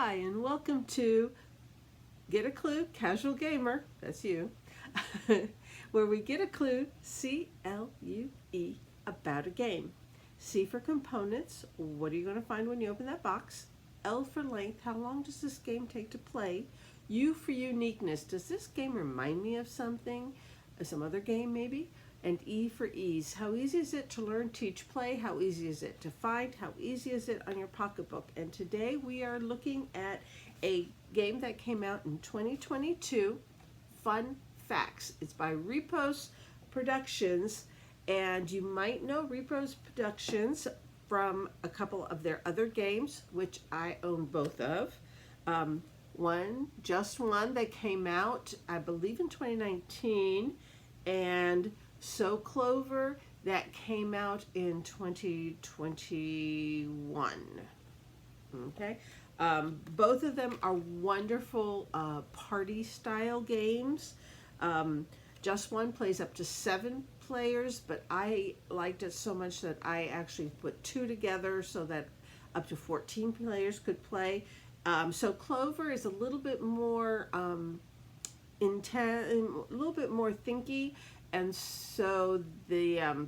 Hi, and welcome to Get a Clue, Casual Gamer, that's you, where we get a clue, C-L-U-E, about a game. C for components, what are you going to find when you open that box? L for length, how long does this game take to play? U for uniqueness, does this game remind me of something? Some other game maybe? And E for ease, how easy is it to learn, teach, play? How easy is it to find? How easy is it on your pocketbook? And today we are looking at a game that came out in 2022, Fun Facts. It's by Repos Productions, and you might know Repos Productions from a couple of their other games, which I own both of. Just one that came out, I believe, in 2019, and So Clover that came out in 2021. Okay, both of them are wonderful party style games. Just one plays up to 7 players, but I liked it so much that I actually put 2 together so that up to 14 players could play. So Clover is a little bit more intense, a little bit more thinky, and so I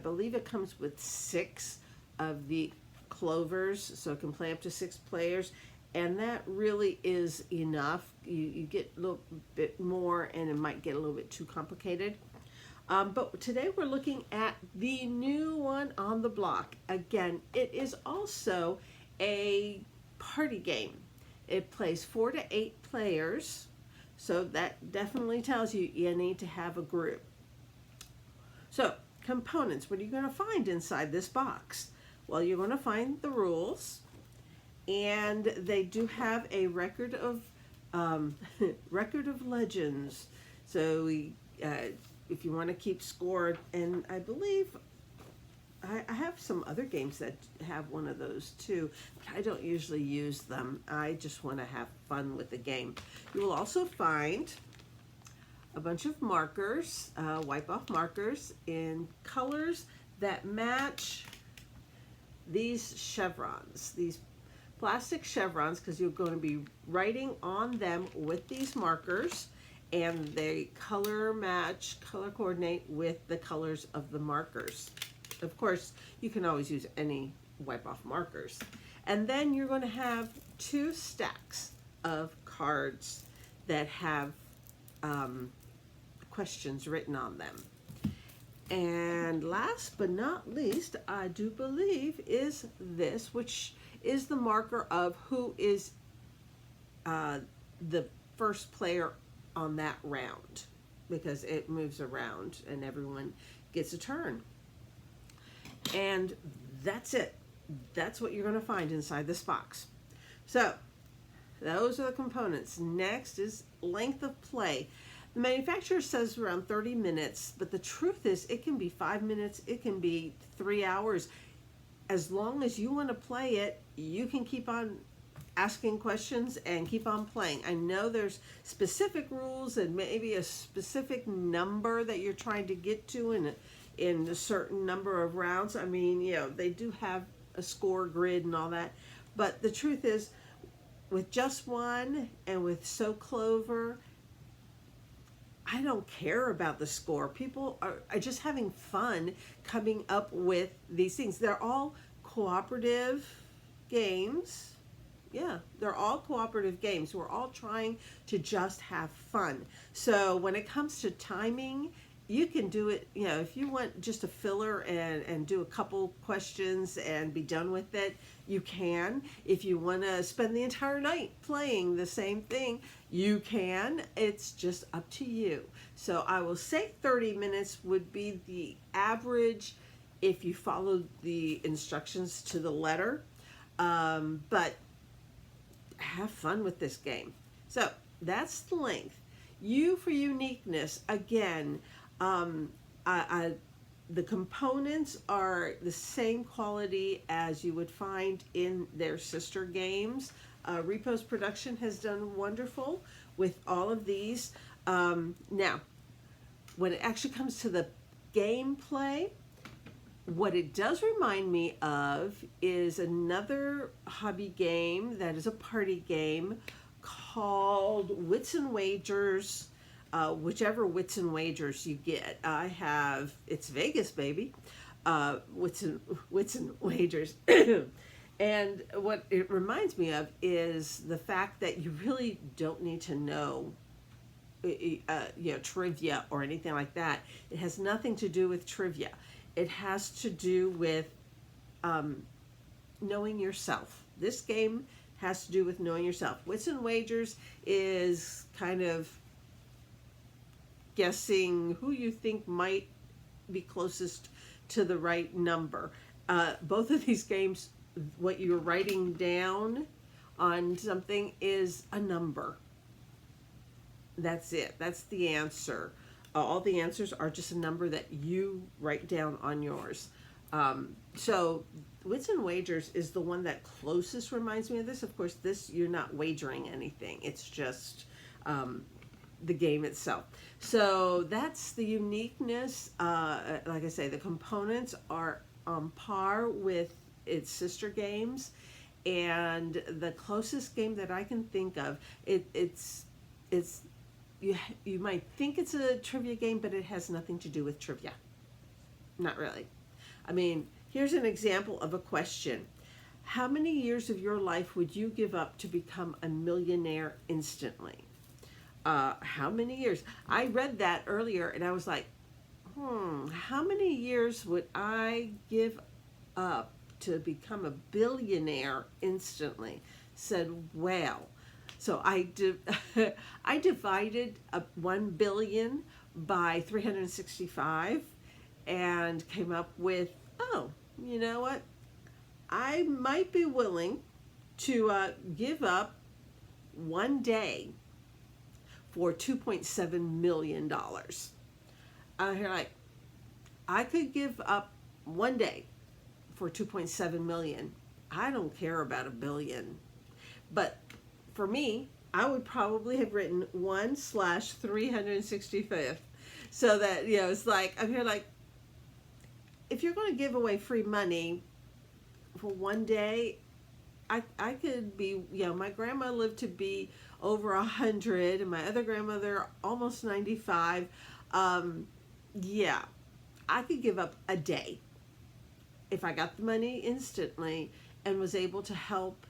believe it comes with 6 of the Clovers, so it can play up to 6 players, and that really is enough. You get a little bit more and it might get a little bit too complicated. But today we're looking at the new one on the block. Again, it is also a party game. It plays 4 to 8 players, so that definitely tells you you need to have a group. So, components, what are you going to find inside this box? Well, you're going to find the rules, and they do have a record of legends. So if you want to keep score, and I believe I have some other games that have one of those too, but I don't usually use them. I just want to have fun with the game. You will also find a bunch of markers, wipe off markers in colors that match these chevrons, these plastic chevrons, because you're going to be writing on them with these markers, and they color match, color coordinate with the colors of the markers. Of course, you can always use any wipe off markers. And then you're going to have 2 stacks of cards that have questions written on them. And last but not least, I do believe, is this, which is the marker of who is the first player on that round, because it moves around and everyone gets a turn. And that's it. That's what you're going to find inside this box. So those are the components. Next is length of play. The manufacturer says around 30 minutes, but the truth is it can be 5 minutes, it can be 3 hours. As long as you want to play it, you can keep on asking questions and keep on playing. I know there's specific rules and maybe a specific number that you're trying to get to in a certain number of rounds. I mean, you know, they do have a score grid and all that, but the truth is, with just one and with So Clover, I don't care about the score. People are just having fun coming up with these things. They're all cooperative games. Yeah, they're all cooperative games. We're all trying to just have fun. So when it comes to timing, you can do it, you know, if you want just a filler and do a couple questions and be done with it, you can. If you want to spend the entire night playing the same thing, you can. It's just up to you. So I will say 30 minutes would be the average if you follow the instructions to the letter. But have fun with this game. So that's the length. U for uniqueness, again, the components are the same quality as you would find in their sister games. Repos Production has done wonderful with all of these. Now, when it actually comes to the gameplay, What it does remind me of is another hobby game that is a party game called Wits and Wagers. Whichever Wits and Wagers you get. I have, it's Vegas, baby. Wits and Wagers. And what it reminds me of is the fact that you really don't need to know trivia or anything like that. It has nothing to do with trivia. It has to do with knowing yourself. This game has to do with knowing yourself. Wits and Wagers is kind of guessing who you think might be closest to the right number. Both of these games, what you're writing down on something is a number. That's it. That's the answer. All the answers are just a number that you write down on yours. So Wits and Wagers is the one that closest reminds me of this. Of course, this, you're not wagering anything. It's just the game itself. So that's the uniqueness. Like I say, the components are on par with its sister games. And the closest game that I can think of, it's you might think it's a trivia game, but it has nothing to do with trivia. Not really. I mean, here's an example of a question. How many years of your life would you give up to become a millionaire instantly? How many years? I read that earlier and I was like, how many years would I give up to become a billionaire instantly? Said, well, so I divided 1 billion by 365 and came up with, oh, you know what? I might be willing to give up 1 day for $2.7 million. You're like, I could give up 1 day for 2.7 million. I don't care about a billion. But for me, I would probably have written 1/365. So that, it's like, I'm here like, if you're going to give away free money for 1 day, I could be, my grandma lived to be over 100 and my other grandmother almost 95. Yeah, I could give up a day if I got the money instantly and was able to help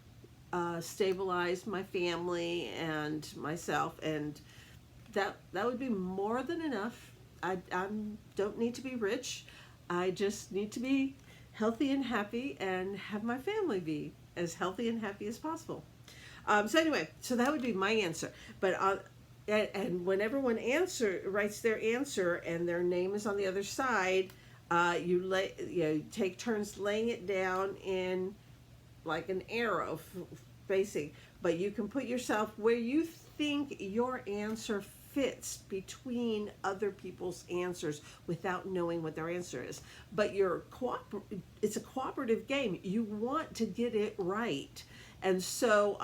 stabilize my family and myself, and that would be more than enough. I don't need to be rich. I just need to be healthy and happy and have my family be as healthy and happy as possible. So anyway, so that would be my answer. But and when everyone writes their answer and their name is on the other side, you take turns laying it down in like an arrow facing, but you can put yourself where you think your answer fits between other people's answers without knowing what their answer is. But it's a cooperative game. You want to get it right. And so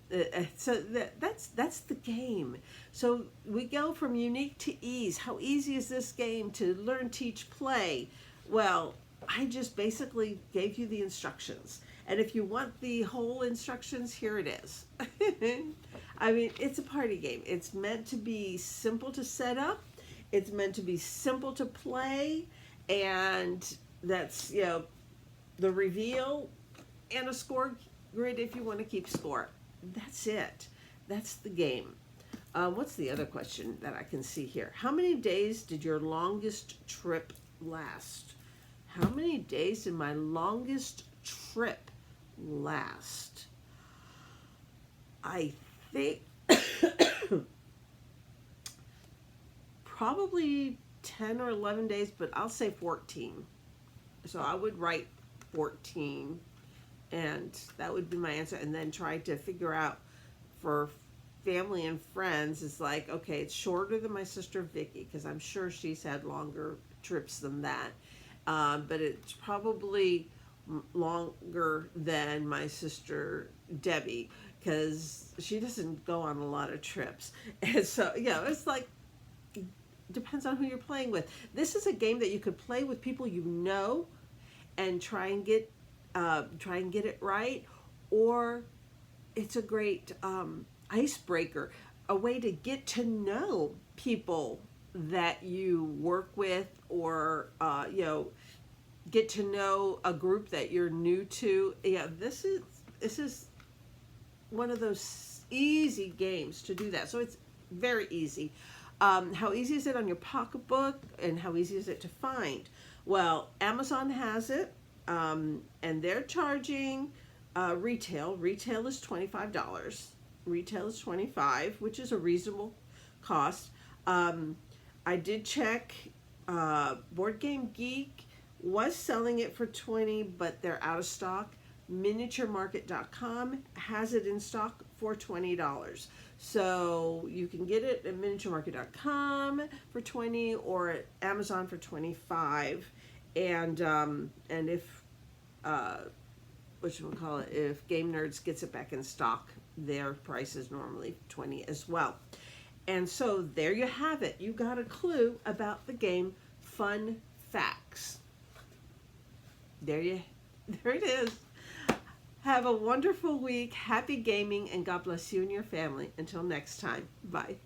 that's the game. So we go from unique to ease. How easy is this game to learn, teach, play? Well, I just basically gave you the instructions. And if you want the whole instructions, here it is. I mean, it's a party game. It's meant to be simple to set up. It's meant to be simple to play. And that's, the reveal and a score grid if you want to keep score. That's it. That's the game. What's the other question that I can see here? How many days did your longest trip last? How many days did my longest trip last? I think probably 10 or 11 days, but I'll say 14. So I would write 14, and that would be my answer, and then try to figure out for family and friends. It's like, okay, it's shorter than my sister Vicky, because I'm sure she's had longer trips than that, but it's probably longer than my sister Debbie, because she doesn't go on a lot of trips. And so it's like, depends on who you're playing with. This is a game that you could play with people you know, and try and get it right, or it's a great icebreaker, a way to get to know people that you work with, or get to know a group that you're new to. Yeah, this is one of those easy games to do that. So it's very easy. How easy is it on your pocketbook, and how easy is it to find? Well, Amazon has it, and they're charging retail. Retail is $25. Retail is $25, which is a reasonable cost. I did check. Board Game Geek was selling it for $20, but they're out of stock. Miniaturemarket.com has it in stock for $20. So you can get it at miniaturemarket.com for $20 or at Amazon for $25. And if if Game Nerds gets it back in stock, their price is normally $20 as well. And so there you have it. You got a clue about the game Fun Facts. There it is. Have a wonderful week. Happy gaming, and God bless you and your family. Until next time. Bye.